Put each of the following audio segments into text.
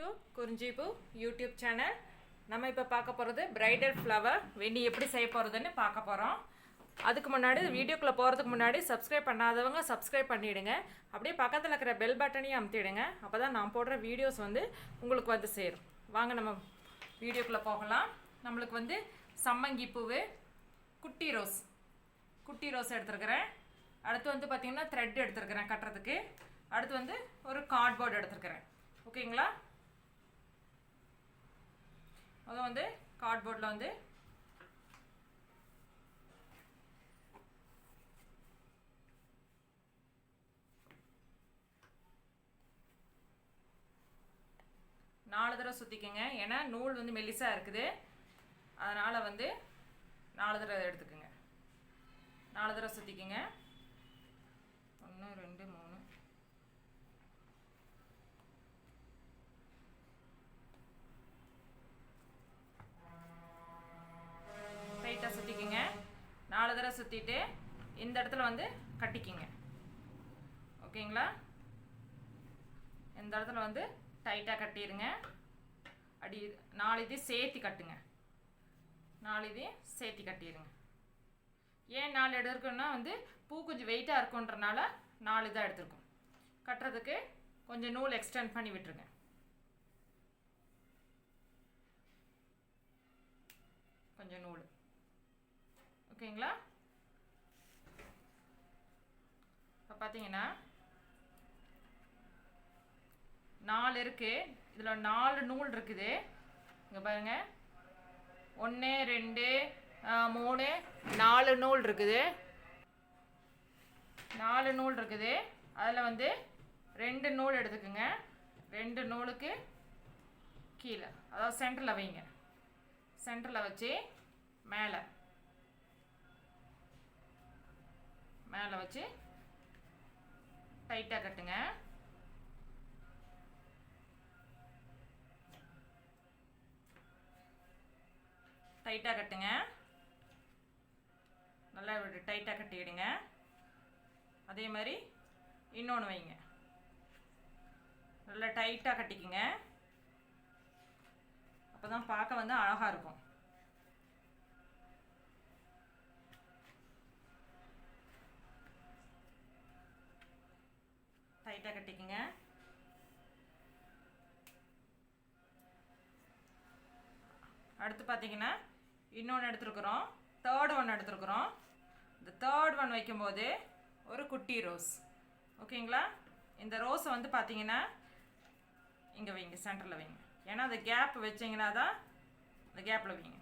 to குறிஞ்சிப்பூ YouTube channel. நம்ம இப்போ பார்க்க போகிறது பிரைடல் ஃப்ளவர் வெண்ணி எப்படி செய்ய போகிறதுன்னு பார்க்க போகிறோம். அதுக்கு முன்னாடி வீடியோக்குள்ளே போகிறதுக்கு முன்னாடி சப்ஸ்கிரைப் பண்ணாதவங்க சப்ஸ்கிரைப் பண்ணிவிடுங்க. அப்படியே பக்கத்தில் இருக்கிற பெல் பட்டனையும் அமுத்திடுங்க. அப்போ தான் நான் போடுற வீடியோஸ் வந்து உங்களுக்கு வந்து சேரும். வாங்க நம்ம வீடியோக்குள்ளே போகலாம். நம்மளுக்கு வந்து சம்மங்கி பூவு, குட்டி ரோஸ் எடுத்துருக்கிறேன். அடுத்து வந்து பார்த்திங்கன்னா த்ரெட் எடுத்துருக்கிறேன் கட்டுறதுக்கு. அடுத்து வந்து ஒரு கார்ட்போர்டு எடுத்துருக்கிறேன். ஓகேங்களா? அதுவும் வந்து கார்ட்போர்டில் வந்து நாலு தடவை சுற்றிக்கோங்க. ஏன்னா நூல் வந்து மெல்லிசாக இருக்குது, அதனால் வந்து 4 தடவை எடுத்துக்கோங்க. 4 தடவை சுற்றிக்கோங்க. 1 2 3 டைட்டாக சுற்றிக்கிங்க. 4 தடவை சுற்றிட்டு இந்த இடத்துல வந்து கட்டிக்கிங்க. ஓகேங்களா? இந்த இடத்துல வந்து டைட்டாக கட்டிடுங்க. அடி 4 இதையும் சேர்த்து கட்டுங்க. 4 இதையும் சேர்த்து கட்டிடுங்க. ஏன் 4 எடுத்துருக்கோன்னா வந்து பூ கொஞ்சம் வெயிட்டாக இருக்குன்றனால 4 இதாக எடுத்துருக்கோம். கட்டுறதுக்கு கொஞ்சம் நூல் எக்ஸ்டெண்ட் பண்ணி விட்டுருங்க. கொஞ்சம் நூல். ஓகேங்களா? இப்போ பார்த்தீங்கன்னா 4 இருக்குது. இதில் 4 நூல் இருக்குது. இங்கே பாருங்கள், 1 2 3 4 நூல் இருக்குது. 4 நூல் இருக்குது. அதில் வந்து 2 நூல் எடுத்துக்கோங்க. 2 நூலுக்கு கீழே, அதாவது சென்டரில் வைங்க. சென்டரில் வச்சு மேலே வச்சு டைட்டாக கட்டுங்க. டைட்டாக கட்டுங்க. நல்லா டைட்டாக கட்டிடுங்க. அதே மாதிரி இன்னொன்று வைங்க. நல்லா டைட்டாக கட்டிக்குங்க. அப்போ தான் பார்க்க வந்து அழகாக இருக்கும். டைட்டாக கட்டிக்குங்க. அடுத்து பார்த்தீங்கன்னா இன்னொன்று எடுத்துருக்குறோம். தேர்ட் ஒன் எடுத்துருக்குறோம். இந்த தேர்ட் ஒன் வைக்கும்போது ஒரு குட்டி ரோஸ். ஓகேங்களா? இந்த ரோஸை வந்து பார்த்தீங்கன்னா இங்கே வைங்க, சென்டரில் வைங்க. ஏன்னா அந்த கேப் வச்சிங்கன்னா தான் அந்த கேப்பில் வைங்க.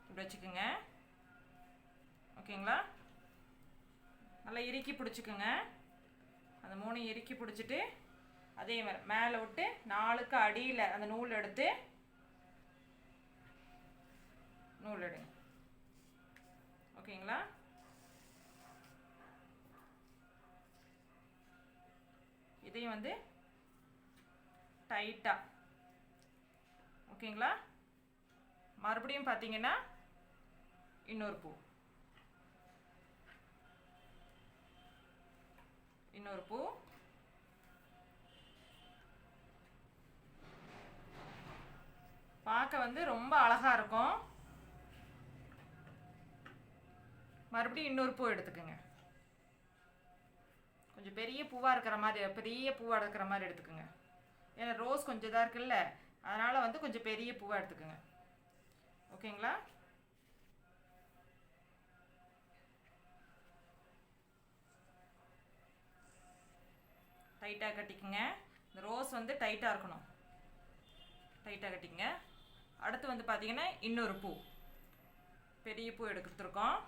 இப்படி வச்சுக்கோங்க. ஓகேங்களா? நல்லா இறுக்கி பிடிச்சிக்கோங்க. அந்த 3 இறுக்கி பிடிச்சிட்டு அதே மாதிரி மேலே விட்டு 4க்கு அடியில் அந்த நூல் எடுத்து நூல் எடுங்க. ஓகேங்களா? இதையும் வந்து டைட்டாக. ஓகேங்களா? மறுபடியும் பார்த்தீங்கன்னா இன்னொரு பூ பார்க்க வந்து ரொம்ப அழகாக இருக்கும். மறுபடியும் இன்னொரு பூ எடுத்துக்கோங்க. கொஞ்சம் பெரிய பூவாக இருக்கிற மாதிரி எடுத்துக்கோங்க. ஏன்னா ரோஸ் கொஞ்சம் இதாக இருக்குல்ல, அதனால் வந்து கொஞ்சம் பெரிய பூவாக எடுத்துக்கோங்க. ஓகேங்களா? டைட்டாக கட்டிக்குங்க. இந்த ரோஸ் வந்து டைட்டாக இருக்கணும். டைட்டாக கட்டிங்க. அடுத்து வந்து பார்த்தீங்கன்னா இன்னொரு பூ, பெரிய பூ எடுத்துருக்கோம்.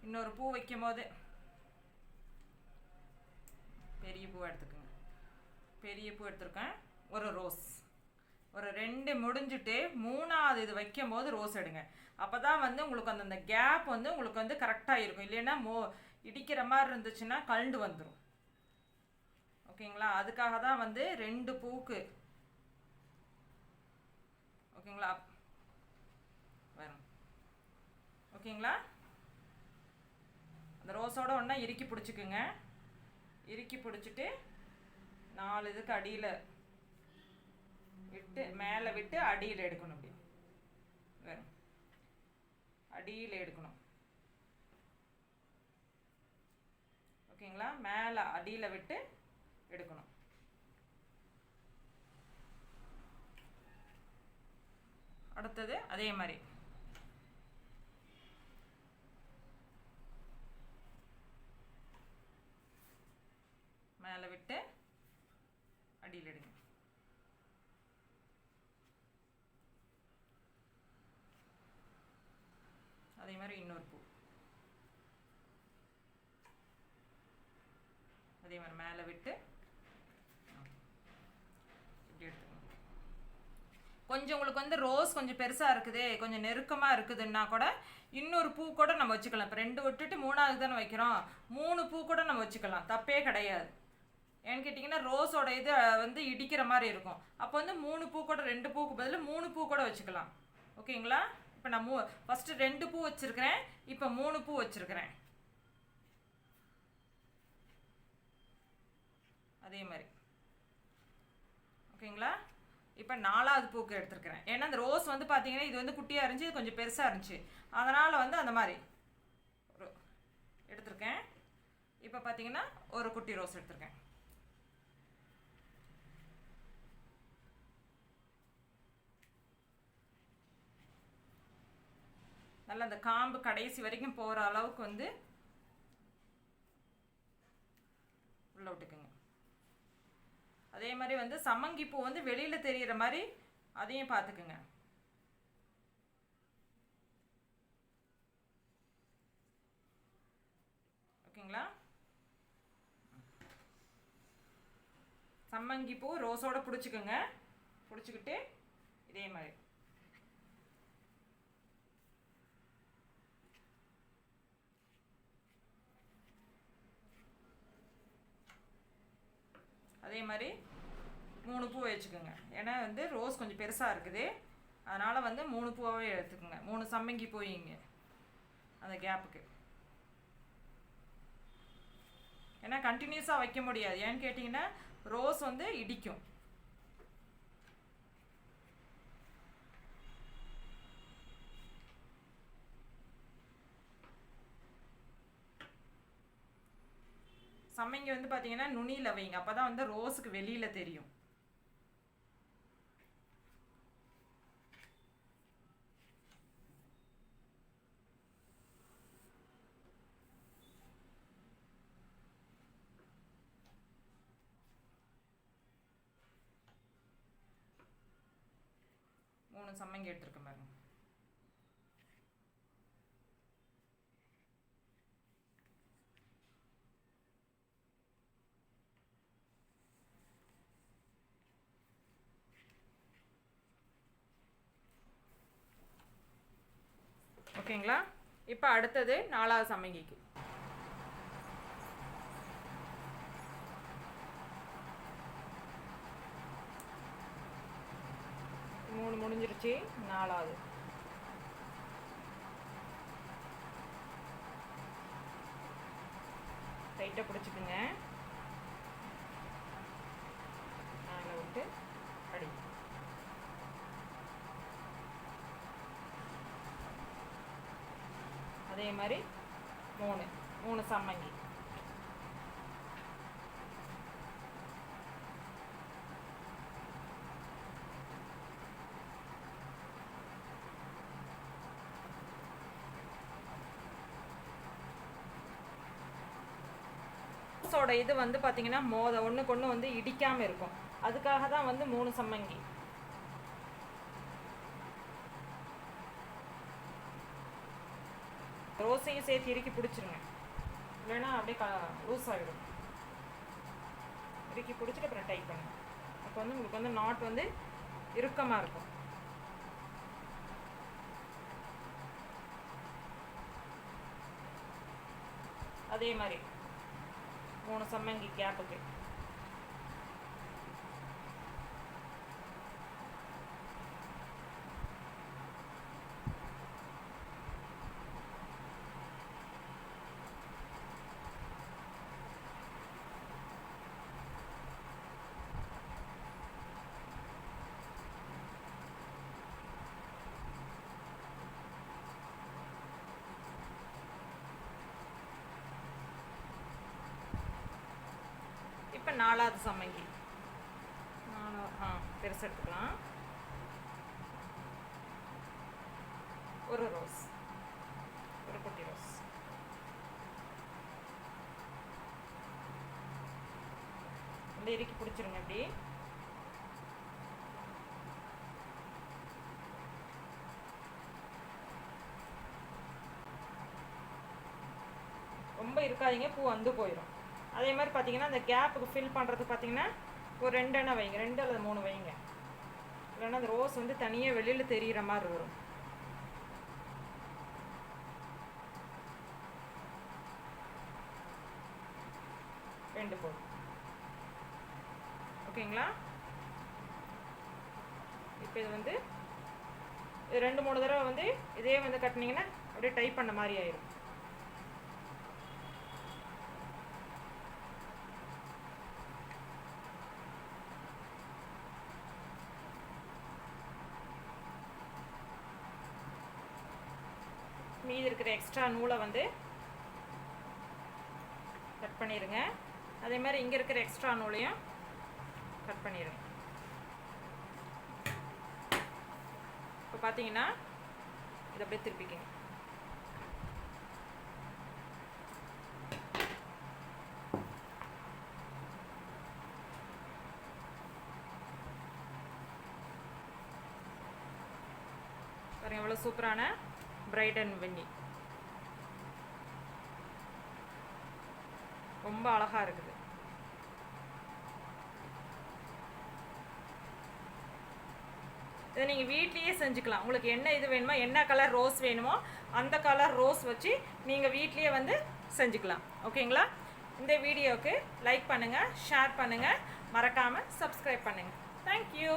இன்னொரு பூ வைக்கும் போது பெரிய பூ எடுத்துக்கோங்க. பெரிய பூ எடுத்துருக்கேன். ஒரு ரோஸ், ஒரு 2 முடிஞ்சுட்டு 3ஆவது இது வைக்கும் போது ரோஸ் எடுங்க. அப்போ தான் வந்து உங்களுக்கு அந்த கேப் வந்து உங்களுக்கு வந்து கரெக்டாக இருக்கும். இல்லைன்னா இடிக்கிற மாதிரி இருந்துச்சுன்னா கழண்டு வந்துடும். ஓகேங்களா? அதுக்காக தான் வந்து 2 பூக்கு. ஓகேங்களா? வரும். ஓகேங்களா? அந்த அந்த ரோஸோட ஒன்றா இறுக்கி பிடிச்சிக்குங்க. இறுக்கி பிடிச்சிட்டு 4 இதுக்கு அடியில் விட்டு மேலே விட்டு அடியில் எடுக்கணும். அப்படி வேறு அடியில் எடுக்கணும். ஓகேங்களா? மேலே அடியில் விட்டு எடுக்கணும். அடுத்தது அதே மாதிரி மேலே விட்டு அடியில் எடுங்க. அதே மாதிரி இன்னொரு பூ அதே மாதிரி மேலே விட்டு இப்படி எடுத்துக்கணும். கொஞ்சம் உங்களுக்கு வந்து ரோஸ் கொஞ்சம் பெருசாக இருக்குது, கொஞ்சம் நெருக்கமாக இருக்குதுன்னா கூட இன்னொரு பூ கூட நம்ம வச்சுக்கலாம். இப்போ 2 விட்டுட்டு 3ஆவது தானே வைக்கிறோம், 3 பூ கூட நம்ம வச்சுக்கலாம், தப்பே கிடையாது. ஏன்னு கேட்டிங்கன்னா ரோஸோட இது வந்து இடிக்கிற மாதிரி இருக்கும். அப்போ வந்து 3 பூ கூட 2 பூக்கு பதில் 3 பூ கூட வச்சுக்கலாம். ஓகேங்களா? இப்போ நான் ஃபஸ்ட்டு 2 பூ வச்சுருக்கிறேன், இப்போ 3 பூ வச்சுருக்கிறேன். அதே மாதிரி ஓகேங்களா? இப்போ 4ஆவது பூக்கு எடுத்துருக்கிறேன். ஏன்னா அந்த ரோஸ் வந்து பார்த்தீங்கன்னா இது வந்து குட்டியாக இருந்துச்சு, இது கொஞ்சம் பெருசாக இருந்துச்சு, அதனால் வந்து அந்த மாதிரி எடுத்திருக்கேன். இப்போ பார்த்தீங்கன்னா ஒரு குட்டி ரோஸ் எடுத்திருக்கேன். நல்லா அந்த காம்பு கடைசி வரைக்கும் போகிற அளவுக்கு வந்து உள்ள விட்டுக்குங்க. அதே மாதிரி வந்து சம்மங்கி பூ வந்து வெளியில் தெரிகிற மாதிரி அதையும் பார்த்துக்குங்க. ஓகேங்களா? சம்மங்கி பூ ரோஸோட பிடிச்சிக்குங்க. பிடிச்சிக்கிட்டு இதே மாதிரி அதே மாதிரி 3 பூ வச்சுக்கோங்க. ஏன்னா வந்து ரோஸ் கொஞ்சம் பெருசாக இருக்குது, அதனால் வந்து 3 பூவாகவே எடுத்துக்கோங்க. 3 சம்மங்கி பூயிங்க அந்த கேப்புக்கு. ஏன்னா கண்டினியூஸாக வைக்க முடியாது, ஏன்னு கேட்டிங்கன்னா ரோஸ் வந்து இடிக்கும். சம்மங்கி வந்து பார்த்தீங்கன்னா நுனியில் வைங்க, அப்போ தான் வந்து ரோஸுக்கு வெளியில் தெரியும். மூணு சம்மங்கி எடுத்துருக்கேன் பாருங்க. ஓகேங்களா? இப்போ அடுத்தது 4ஆவது சம்மங்கிக்கு மூணு முடிஞ்சிருச்சு. 4ஆவது டைட்டாக பிடிச்சிக்குங்க. மேலே விட்டு அடி. அதே மாதிரி 3 சம்மங்கி. ரோஸோட இது வந்து பார்த்தீங்கன்னா ஒன்றுக்கு ஒன்று வந்து இடிக்காமல் இருக்கும், அதுக்காக தான் வந்து 3 சம்மங்கி. ரோஸையும் சேர்த்து இறுக்கி பிடிச்சிருங்க, இல்லைன்னா அப்படியே லூஸ் ஆகிடும். இறுக்கி பிடிச்சிட்டு அப்புறம் டைட் பண்ணுங்க. அப்போ வந்து உங்களுக்கு வந்து நாட் வந்து இறுக்கமாக இருக்கும். அதே மாதிரி 3 சம்மங்கி கேப்புக்கு இப்போ 4வது சம்மங்கி. 4 பெருசு எடுத்துக்கலாம். ஒரு ரோஸ், ஒரு குட்டி ரோஸ். இந்த இறுக்கி பிடிச்சிருங்க. இப்படி ரொம்ப இருக்காதீங்க, பூ வந்து போயிடும். அதே மாதிரி பார்த்தீங்கன்னா அந்த கேப்புக்கு ஃபில் பண்ணுறதுக்கு பார்த்தீங்கன்னா ஒரு 2 எண்ணெய் வைங்க, 2 அல்லது 3 வைங்க. இல்லைன்னா அந்த ரோஸ் வந்து தனியாக வெளியில் தெரிகிற மாதிரி வரும். ரெண்டு போதும். ஓகேங்களா? இப்போ இது வந்து 2-3 தடவை வந்து இதே வந்து கட்டினீங்கன்னா அப்படியே டைப் பண்ண மாதிரி ஆயிடும். மீதி இருக்கிற எக்ஸ்ட்ரா நூலை வந்து கட் பண்ணிடுங்க. அதே மாதிரி இங்கே இருக்கிற எக்ஸ்ட்ரா நூலையும் கட் பண்ணிடுங்க. இப்போ பார்த்தீங்கன்னா இதை அப்படியே திருப்பிக்கங்க. பாருங்க எவ்வளோ சூப்பரான பிரைடல் வெண்ணி, ரொம்ப அழகாக இருக்குது. இதை நீங்கள் வீட்லேயே செஞ்சுக்கலாம். உங்களுக்கு என்ன இது வேணுமோ, என்ன கலர் ரோஸ் வேணுமோ அந்த கலர் ரோஸ் வச்சு நீங்கள் வீட்லேயே வந்து செஞ்சுக்கலாம். ஓகேங்களா? இந்த வீடியோவுக்கு லைக் பண்ணுங்கள், ஷேர் பண்ணுங்கள், மறக்காமல் சப்ஸ்கிரைப் பண்ணுங்கள். தேங்க்யூ.